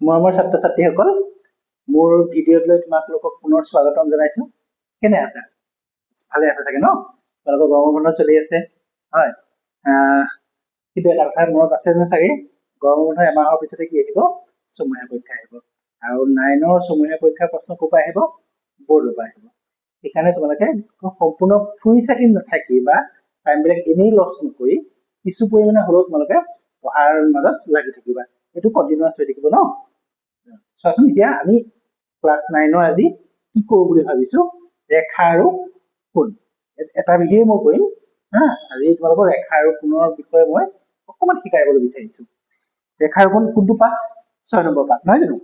মৰমৰ ছাত্ৰ ছাত্ৰীসকল, মোৰ ভিডিঅ'লৈ তোমালোকক পুনৰ স্বাগতম জনাইছো। কেনে আছা? ভালে আছে চাগে ন? তোমালোকৰ গৰমৰ বন্ধ চলি আছে, হয়। কিন্তু এটা কথা মনত আছে নে চাগে, গৰমৰ বন্ধ এমাহৰ পিছতে কি আহিব? ছমহীয়া পৰীক্ষা আহিব। আৰু 9ৰ ছমহীয়া পৰীক্ষাৰ প্ৰশ্ন ক'ৰ পৰা আহিব? বৰ্ডৰ পৰা আহিব। সেইকাৰণে তোমালোকে সম্পূৰ্ণ ফুৰি চাকি নাথাকি বা টাইমবিলাক এনেই লছ নকৰি কিছু পৰিমাণে হ'লেও তোমালোকে পঢ়াৰ মাজত লাগি থাকিবা। এইটো কণ্টিনিউৱাছ হৈ থাকিব ন? চোৱাচোন, এতিয়া আমি ক্লাছ 9ৰ আজি কি কৰোঁ বুলি ভাবিছো, ৰেখা আৰু কোণ। এটা ভিডিঅ' মই কৰিম হা। আজি তোমালোকৰ ৰেখা আৰু কোণৰ বিষয়ে মই অকণমান শিকাইবলৈ বিচাৰিছো। ৰেখা আৰু কোণ কোনটো পাঠ? 6 নম্বৰ পাঠ, নহয় জানো?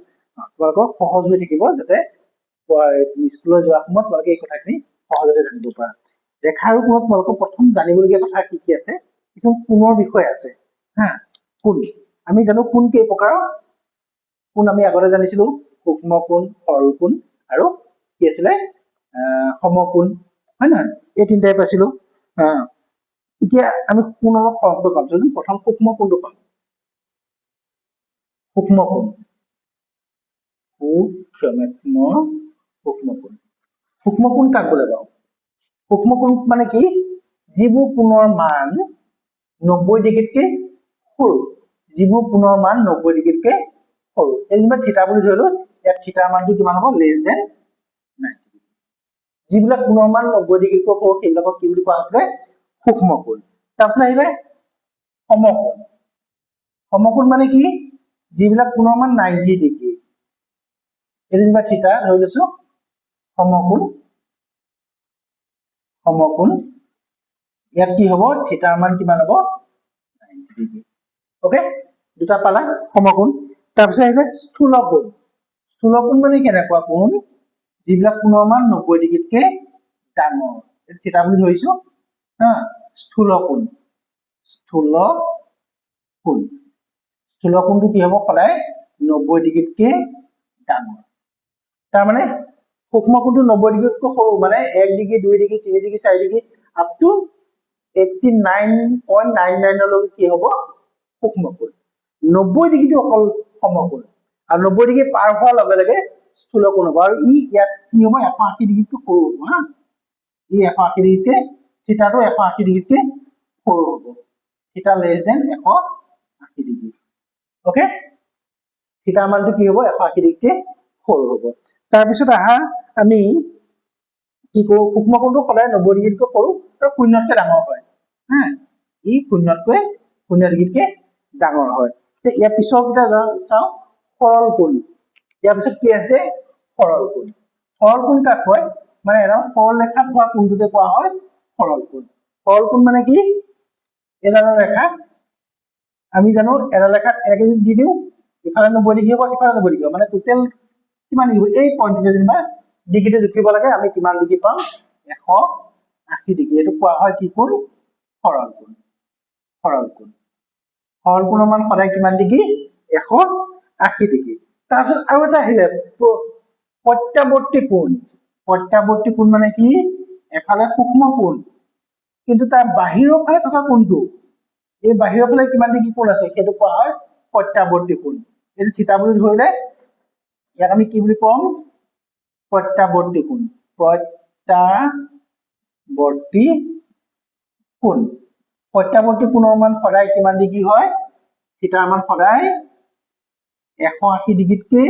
তোমালোকক সহজ হৈ থাকিব, যাতে স্কুলত যোৱাৰ সময়ত তোমালোকে এই কথাখিনি সহজতে জানিব পাৰা। ৰেখা আৰু কোণত তোমালোকক প্ৰথম জানিবলগীয়া কথা কি কি আছে? কিছুমান কোণৰ বিষয় আছে হা। কোণ আমি জানো কোণ কেই প্ৰকাৰৰ? কোণ আমি আগতে জানিছিলো সূক্ষ্ম কোণ, সৰল কোণ আৰু কি আছিলে সমকোণ, হয় নহয়? এই তিনিটাই পাইছিলো। এতিয়া আমি কোণ অলপ সহজকৈ পাম। প্ৰথম সূক্ষ্ম কোণটো পাম। সূক্ষ্ম কোণ, সূক্ষ্ম কোণ কাক বোলে বাৰু? সূক্ষ্ম কোণ মানে কি? যিবোৰ কোণৰ মান 90 ডিগ্ৰীতকৈ সৰু, যিবোৰ কোণৰ মান 90 ডিগ্ৰীতকৈ সৰু। এই যেনিবা থিতা বুলি ধৰিলো, ইয়াত থিতাৰ মানটো কিমান হ'ব? Less than 90 degree. যিবিলাক কোণৰ মান 90 ডিগ্ৰীতকৈ সৰু সেইবিলাকক কি বুলি কোৱা হৈছিলে? সূক্ষ্ম কোণ। তাৰপিছত আহিলে সমকোণ। সমকোণ মানে কি? যিবিলাক কোণৰ মান 90 ডিগ্ৰী। এইটো যেনিবা থিতা ধৰি লৈছো, সমকোণ। সমকোণ ইয়াত কি হ'ব? থিতাৰ মান কিমান হ'ব? 90 ডিগ্ৰী। অকে, দুটা পালা সমকোণ। তাৰপিছত আহিলে স্থূল কোণ। স্থূল কোণ মানে কেনেকুৱা কোণ? যিবিলাক কোণৰ মান 90 ডিগ্ৰীতকৈ ডাঙৰ। থিতা বুলি ধৰিছো হা। স্থূল কোণ। স্থূল কোণ। স্থূল কোণটো কি হ'ব? সদায় 90 ডিগ্ৰীতকৈ ডাঙৰ। তাৰমানে সূক্ষ্ম কোণটো 90 ডিগ্ৰীতকৈ সৰু, মানে 1 degree, 2 degree, 3 degree, 4 degree up to 89.99 লৈকে কি হ'ব? সূক্ষ্ম কোণ। 90 ডিগ্ৰীটো অকল সমকোণ, আৰু 90 ডিগ্ৰী পাৰ হোৱাৰ লগে লগে স্থূল কোণ হ'ব। আৰু ইয়াত কি হ'ব? 180 ডিগ্ৰীতকৈ সৰু হ'ব হা। 180 ডিগ্ৰীতকৈ, থিতাটো 180 ডিগ্ৰীতকৈ সৰু হ'ব। থিতা লেছ দেন 180 ডিগ্ৰী। অকে, থিতাৰ মানটো কি হ'ব? 180 ডিগ্ৰীতকৈ সৰু হ'ব। তাৰপিছত আহা, আমি কি কৰো? সূক্ষ্ম কোণটো সদায় 90 ডিগ্ৰীতকৈ সৰু আৰু শূন্যতকৈ ডাঙৰ হয় হা। শূন্য ডিগ্ৰীতকৈ ডাঙৰ হয়। ইয়াৰ পিছৰ কেইটা চাওঁ। সৰল কোণ। ইয়াৰ পিছত কি আছে? সৰল কোণ। সৰল কোণ কাক কয়? মানে এডাল সৰল ৰেখাত হোৱা কোণটোকে কোৱা হয় সৰল কোণ। সৰল কোণ মানে কি? এডাল ৰেখা আমি জানো, এডাল ৰেখাত এনেকে যদি দি দিওঁ, ইফালে 90 ডিগ্ৰী হ'ব, ইফালে 90 ডিগ্ৰী হ'ব, মানে টোটেল কিমান ডিগ্ৰী? এই পইণ্টটোতে যেনিবা ডিগ্ৰীটো জুখিব লাগে, আমি কিমান ডিগ্ৰী পাম? 180 ডিগ্ৰী। এইটো কোৱা হয় কি কোণ? সৰল কোণ। সৰল কোণ। সৰল কোণৰ মান সদায় কিমান ডিগ্ৰী? 180 ডিগ্ৰী। তাৰপিছত আৰু এটা আহিলে প্ৰত্যাৱৰ্তী কোণ। প্ৰত্যাৱৰ্তী কোণ মানে কি? এফালে সূক্ষ্ম কোণ, কিন্তু তাৰ বাহিৰৰ ফালে থকা কোণটো, এই বাহিৰৰ ফালে কিমান ডিগ্ৰী কোণ আছে, সেইটো কোৱা হয় প্ৰত্যাৱৰ্তী কোণ। এইটো থিতা বুলি ধৰিলে ইয়াক আমি কি বুলি কম? প্ৰত্যাৱৰ্তী কোণ। প্ৰত্যাৱৰ্তী কোণ। প্ৰত্যাৱৰ্তী কোণৰ মান সদায় কিমান ডিগ্ৰী হয়? থিতাৰ মান সদায় 180 ডিগ্ৰীতকৈ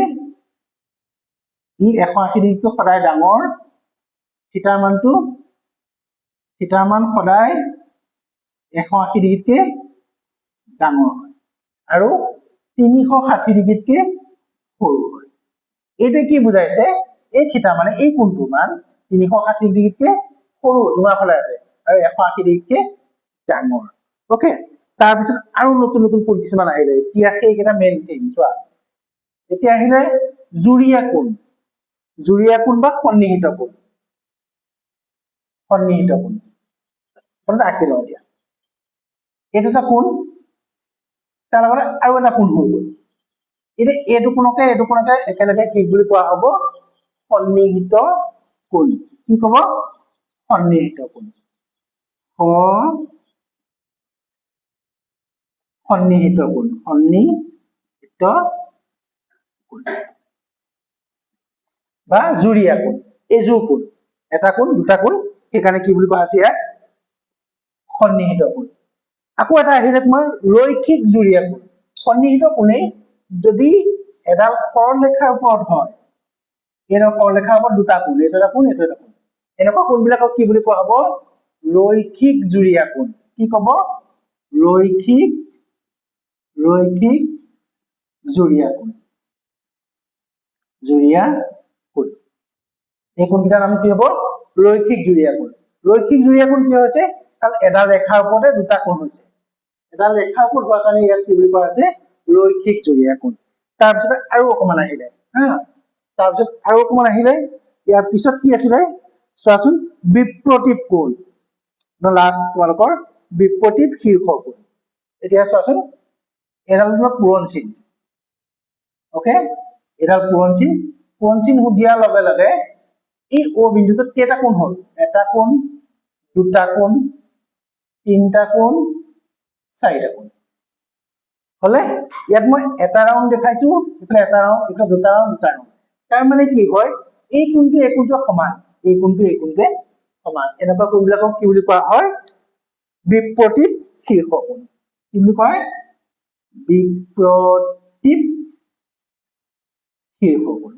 180 ডিগ্ৰীতকৈ সদায় ডাঙৰ। থিতাৰ মান সদায় 180 ডিগ্ৰীতকৈ ডাঙৰ হয় আৰু 360 ডিগ্ৰীতকৈ সৰু হয়। এইটো কি বুজাইছে? এই থিতা মানে এই কোণটোৰ মান 360 ডিগ্ৰীতকৈ সৰু জোঙা ফালে আছে আৰু 180 ডিগ্ৰীতকৈ ডাঙৰ। অকে, তাৰপিছত আৰু নতুন নতুন কোণ কিছুমান আহিলে। এতিয়া সেইকেইটা মেইন থিং চোৱা। এতিয়া আহিলে জুৰীয়া কোণ। জুৰীয়া কোণ বা সন্নিহিত কোণ। সন্নিহিত কোণ আঁকি লওঁ এতিয়া। এইটো এটা কোণ, তাৰ লগতে আৰু এটা কোণ হৈ গ'ল। এতিয়া এইটো কোণকে একেলগে কি বুলি কোৱা হ'ব? সন্নিহিত কোণ। কি ক'ব? সন্নিহিত কোণ। সন্নিহিত কোণ। সন্নিহিত বা জুৰীয়া কোণ এযোৰ কোণ এটা কোণ দুটা কোণ সেইকাৰণে কি বুলি কোৱা হৈছে ইয়াক সন্নিহিত কোণ আকৌ এটা আহিলে তোমাৰ ৰৈখিক জুৰীয়া কোণ সন্নিহিত কোণে যদি এডাল সৰলৰেখাৰ ওপৰত হয় এডাল সৰলৰেখাৰ ওপৰত দুটা কোণ এইটো এটা কোণ এইটো এটা কোণ এনেকুৱা কোণবিলাকক কি বুলি কোৱা হ'ব ৰৈখিক জুৰীয়া কোণ কি ক'ব ৰৈখিক জুৰীয়া কোণ এই কোণকেইটাৰ নাম কি হ'ব ৰৈখিক জুৰীয়া কোণ কি হৈছে কাৰণ এডাল ৰেখাৰ ওপৰতে দুটা কোণ হৈছে এডাল ৰেখাৰ ওপৰত হোৱাৰ কাৰণে ইয়াক কি বুলি কোৱা হৈছে ৰৈখিক জুৰীয়া কোণ তাৰপিছত আৰু অকমান আহিলে তাৰপিছত আৰু অকমান আহিলে ইয়াৰ পিছত কি আছিলে চোৱাচোন বিপ্ৰতীপ কোণ লাষ্ট তোমালোকৰ বিপ্ৰতীপ শীৰ্ষ কোণ এতিয়া চোৱাচোন এডাল তোমাৰ পূৰণ চিন ওকে এডাল পূৰণ চিন দিয়াৰ লগে লগে এই ও বিন্দুটোত কেইটা কোণ হ'ল এটা কোণ দুটা কোণ তিনিটা কোণ চাৰিটা কোণ হলে ইয়াত মই এটা ৰাউণ্ড দেখাইছো ইফালে এটা ৰাউণ্ড ইফালে দুটা ৰাউণ্ড তাৰ মানে কি হয় এই কোণটো সমান এই কোণটোৱে সমান এনেকুৱা কোণবিলাকক কি বুলি কোৱা হয় বিপ্ৰতীপ শীৰ্ষ কোণ কি বুলি কয় বিপ্ৰতীপ শীৰ্ষ কোণ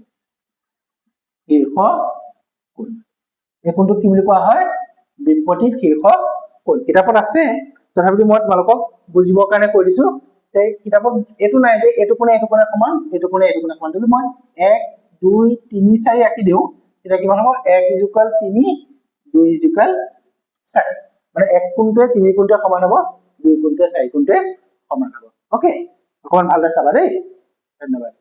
এই কোণটোক কি বুলি কোৱা হয় বিপ্ৰতীপ শীৰ্ষ কোণ কিতাপত আছে তথাপিতো মই তোমালোকক বুজিবৰ কাৰণে কৈ দিছো কিতাপত এইটো নাই যে এইটো কোণে সমান এইটো কোণে সমান যদি মই 1 2 3 4 আঁকি দিওঁ তেতিয়া কিমান হ'ব 1 = 3 2 = 4 মানে 1 কোণটোৱে 3 কোণটোৱে সমান হ'ব 2 কোণটোৱে 4 কোণটোৱে সমান হ'ব ওকে অকমান ভালদৰে চাবা দেই ধন্যবাদ